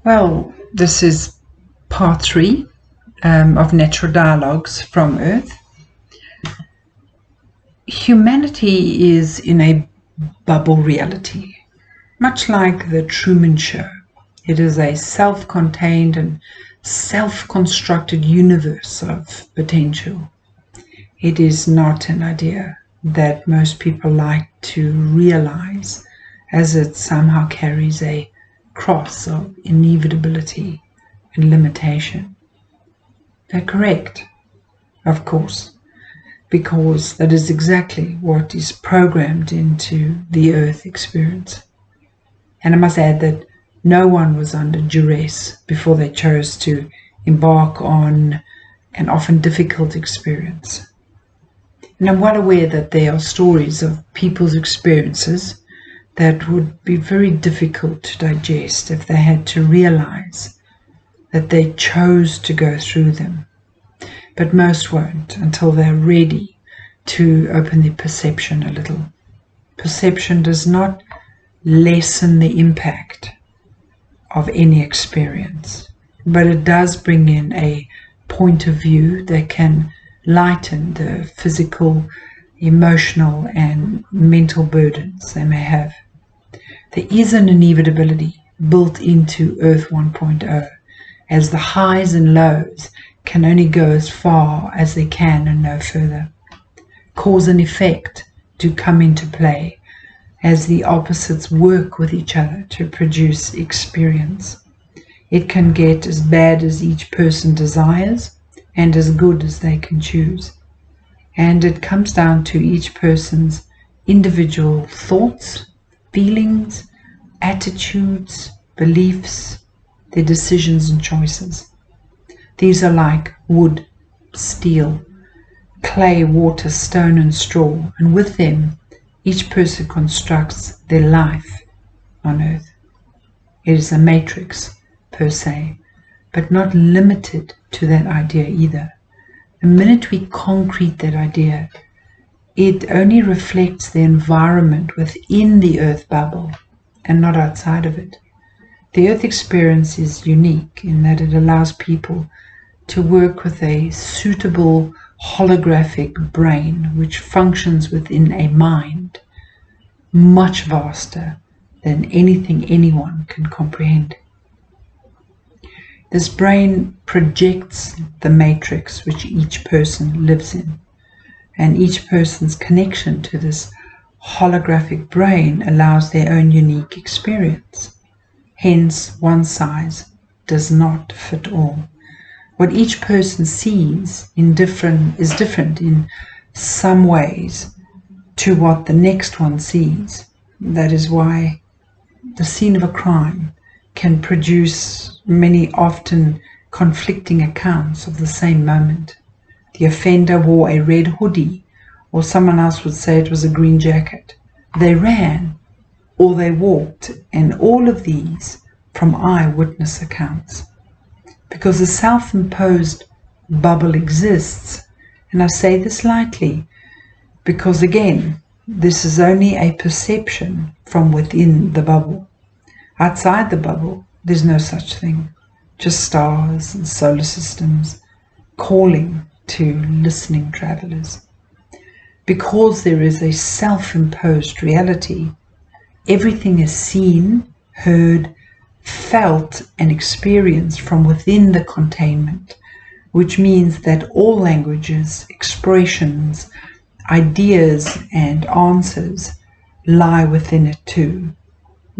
Well, this is part 3 of Natural Dialogues from Earth. Humanity is in a bubble reality, much like the Truman Show. It is a self-contained and self-constructed universe of potential. It is not an idea that most people like to realize, as it somehow carries a cross of inevitability and limitation. They're correct, of course, because that is exactly what is programmed into the Earth experience. And I must add that no one was under duress before they chose to embark on an often difficult experience. And I'm well aware that there are stories of people's experiences that would be very difficult to digest if they had to realize that they chose to go through them. But most won't until they're ready to open their perception a little. Perception does not lessen the impact of any experience, but it does bring in a point of view that can lighten the physical, emotional, and mental burdens they may have. There is an inevitability built into Earth 1.0, as the highs and lows can only go as far as they can and no further. Cause and effect do come into play as the opposites work with each other to produce experience. It can get as bad as each person desires and as good as they can choose. And it comes down to each person's individual thoughts, feelings, attitudes, beliefs, their decisions and choices. These are like wood, steel, clay, water, stone and straw, and with them each person constructs their life on Earth. It is a matrix per se, but not limited to that idea either. The minute we concrete that idea, it only reflects the environment within the Earth bubble and not outside of it. The Earth experience is unique in that it allows people to work with a suitable holographic brain which functions within a mind much vaster than anything anyone can comprehend. This brain projects the matrix which each person lives in, and each person's connection to this holographic brain allows their own unique experience. Hence, one size does not fit all. What each person sees is different in some ways to what the next one sees. That is why the scene of a crime can produce many often conflicting accounts of the same moment. The offender wore a red hoodie, or someone else would say it was a green jacket. They ran, or they walked, and all of these from eyewitness accounts. Because a self-imposed bubble exists, and I say this lightly, because again, this is only a perception from within the bubble. Outside the bubble, there's no such thing, just stars and solar systems calling to listening travelers. Because there is a self-imposed reality, everything is seen, heard, felt and experienced from within the containment, which means that all languages, expressions, ideas and answers lie within it too.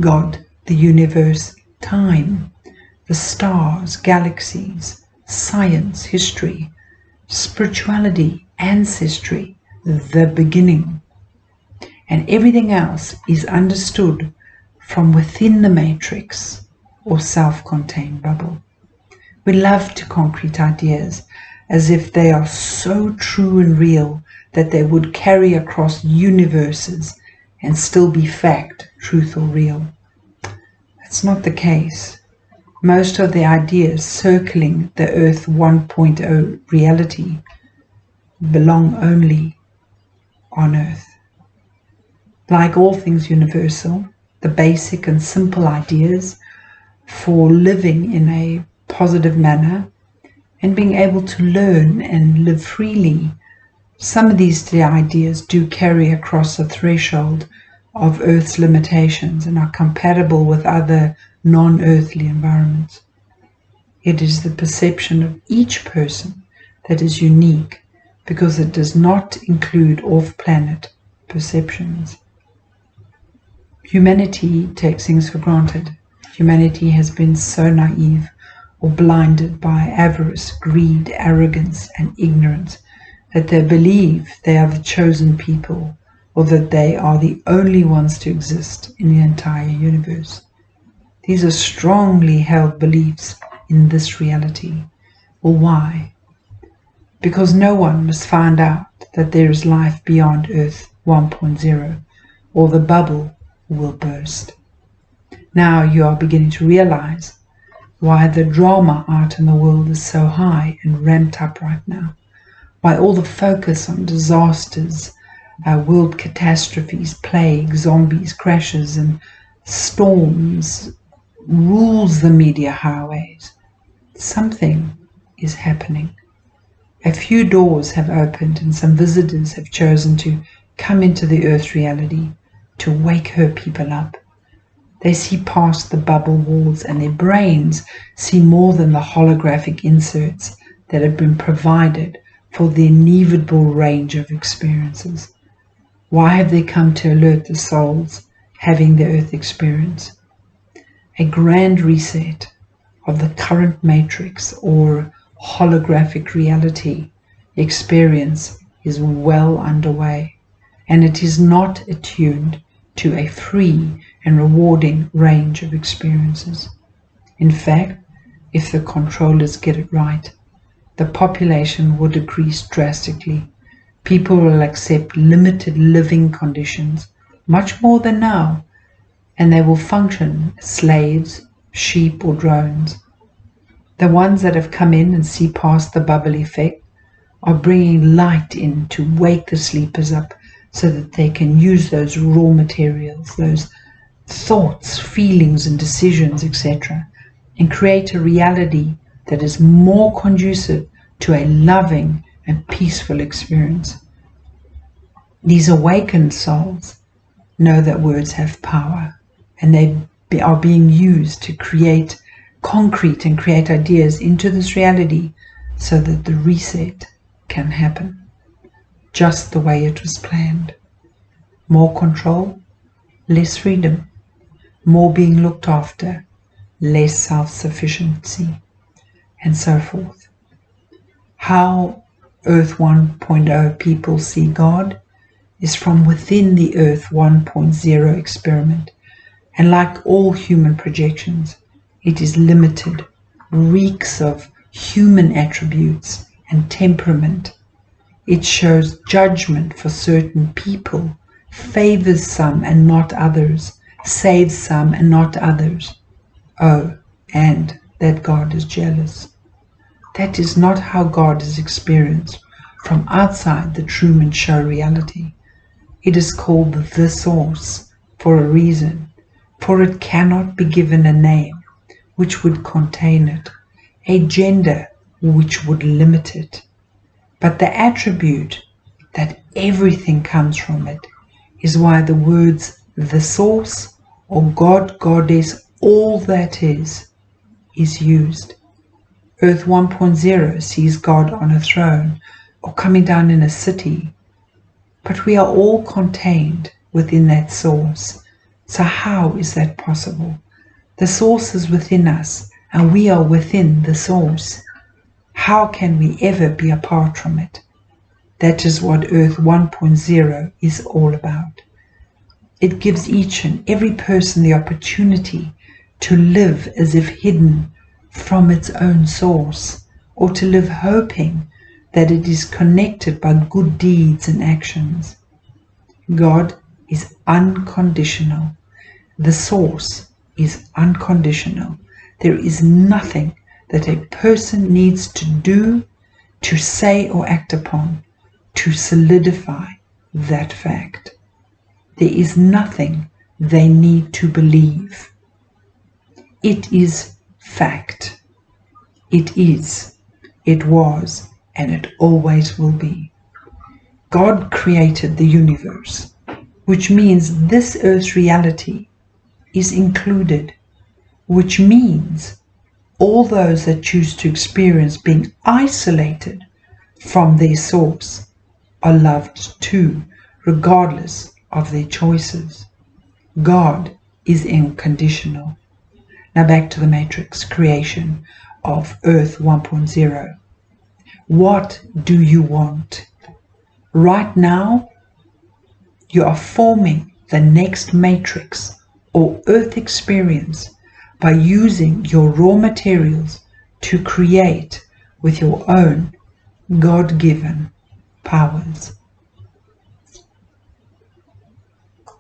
God, the universe, time, the stars, galaxies, science, history, spirituality, ancestry, the beginning. And everything else is understood from within the matrix or self-contained bubble. We love to concrete ideas as if they are so true and real that they would carry across universes and still be fact, truth or real. That's not the case. Most of the ideas circling the Earth 1.0 reality belong only on Earth. Like all things universal, the basic and simple ideas for living in a positive manner and being able to learn and live freely. Some of these ideas do carry across the threshold of Earth's limitations and are compatible with other non-earthly environments. It is the perception of each person that is unique because it does not include off-planet perceptions. Humanity takes things for granted. Humanity has been so naive or blinded by avarice, greed, arrogance, and ignorance that they believe they are the chosen people or that they are the only ones to exist in the entire universe. These are strongly held beliefs in this reality. Well, why? Because no one must find out that there is life beyond Earth 1.0, or the bubble will burst. Now you are beginning to realize why the drama out in the world is so high and ramped up right now, why all the focus on disasters, world catastrophes, plagues, zombies, crashes, and storms rules the media highways. Something is happening. A few doors have opened and some visitors have chosen to come into the Earth reality to wake her people up. They see past the bubble walls and their brains see more than the holographic inserts that have been provided for the inevitable range of experiences. Why have they come to alert the souls having the Earth experience? A grand reset of the current matrix or holographic reality experience is well underway, and it is not attuned to a free and rewarding range of experiences. In fact, if the controllers get it right, the population will decrease drastically. People will accept limited living conditions, much more than now, and they will function as slaves, sheep, or drones. The ones that have come in and see past the bubble effect are bringing light in to wake the sleepers up so that they can use those raw materials, those thoughts, feelings, and decisions, etc., and create a reality that is more conducive to a loving and peaceful experience. These awakened souls know that words have power, and they are being used to create concrete and create ideas into this reality so that the reset can happen just the way it was planned. More control, less freedom. More being looked after, less self-sufficiency, and so forth. How Earth 1.0 people see God is from within the Earth 1.0 experiment, and like all human projections, it is limited, reeks of human attributes and temperament. It shows judgment for certain people, favors some and not others, saves some and not others. Oh, and that God is jealous. That is not how God is experienced from outside the Truman Show reality. It is called the Source for a reason, for it cannot be given a name which would contain it, a gender which would limit it. But the attribute that everything comes from it is why the words the Source or God, Goddess, all that is used. Earth 1.0 sees God on a throne or coming down in a city, but we are all contained within that Source. So how is that possible? The Source is within us and we are within the Source. How can we ever be apart from it? That is what Earth 1.0 is all about. It gives each and every person the opportunity to live as if hidden from its own source, or to live hoping that it is connected by good deeds and actions. God is unconditional. The Source is unconditional. There is nothing that a person needs to do, to say or act upon to solidify that fact. There is nothing they need to believe. It is fact. It is, it was, and it always will be. God created the universe, which means this earth's reality is included, which means all those that choose to experience being isolated from their source are loved too, regardless of their choices. God is unconditional. Now back to the Matrix creation of Earth 1.0. What do you want? Right now, you are forming the next Matrix or Earth experience by using your raw materials to create with your own God-given powers.